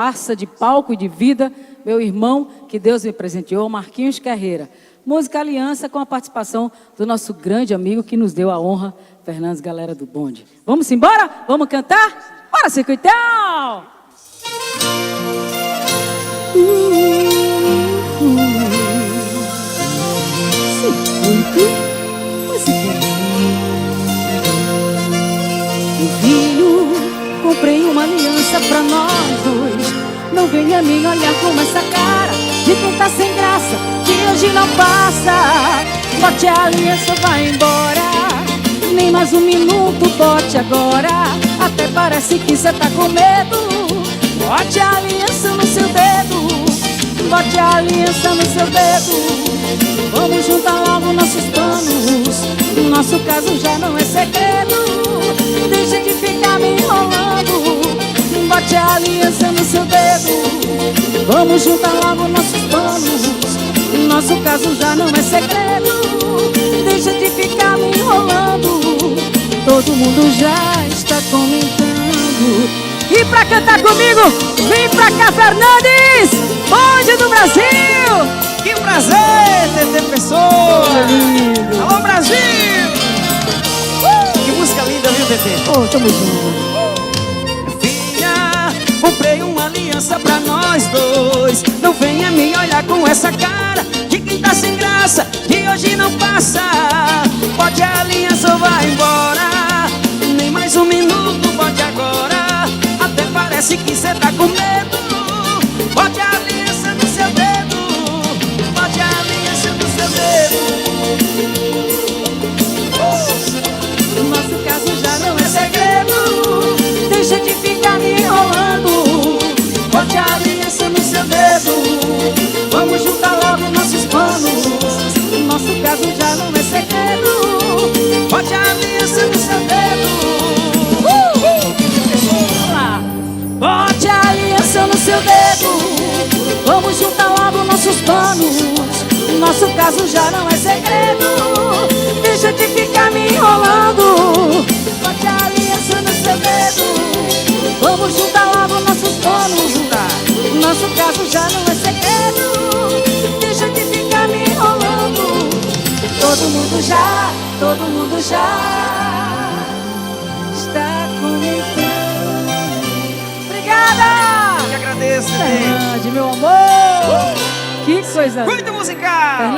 Raça de palco e de vida, meu irmão, que Deus me presenteou, Marquinhos Carreira. Música Aliança com a participação do nosso grande amigo que nos deu a honra, Fernandes Galera do Bonde. Vamos embora? Vamos cantar? Bora, circuitão! Filho, comprei uma aliança pra nós dois. Não venha me olhar com essa cara de quem tá sem graça, que hoje não passa. Bote a aliança, vai embora. Nem mais um minuto, bote agora. Até parece que cê tá com medo. Bote a aliança no seu dedo. Bote a aliança no seu dedo. Vamos juntar logo nossos planos. Nosso caso já não é segredo. Deixa de ficar me enrolando. Bote a aliança no seu dedo. Vamos juntar logo nossos planos. Nosso caso já não é segredo. Deixa de ficar me enrolando. Todo mundo já está comentando. E pra cantar comigo, vem pra cá, Fernandes, Bonde do Brasil. Que prazer, TT Pessoa. Alô, Brasil. Que música linda, viu, TT? Oh, tamo junto. Filha, comprei uma aliança pra nós dois. Não venha me olhar com essa cara de quem tá sem graça, que hoje não passa. Bote a aliança ou vai embora. Nem mais um minuto, bote agora. Até parece que cê tá com medo. Bote a aliança no seu dedo. Bote a aliança no seu dedo. Nosso caso já não é segredo. Deixa de ficar me enrolando. Bote a aliança no seu dedo. Vamos juntar logo nossos planos. Nosso caso já não é segredo. Bote a aliança no seu dedo. Bote a aliança no seu dedo. Vamos juntar logo nossos planos. Nosso caso já não é segredo. Deixa de ficar me enrolando. Bote a aliança no seu dedo. Vamos juntar logo nossos planos. Nosso caso já não é segredo. Deixa de ficar me enrolando. Todo mundo já está comentando. Que agradeço, Fernandes, meu amor! Que coisa! Muito musical!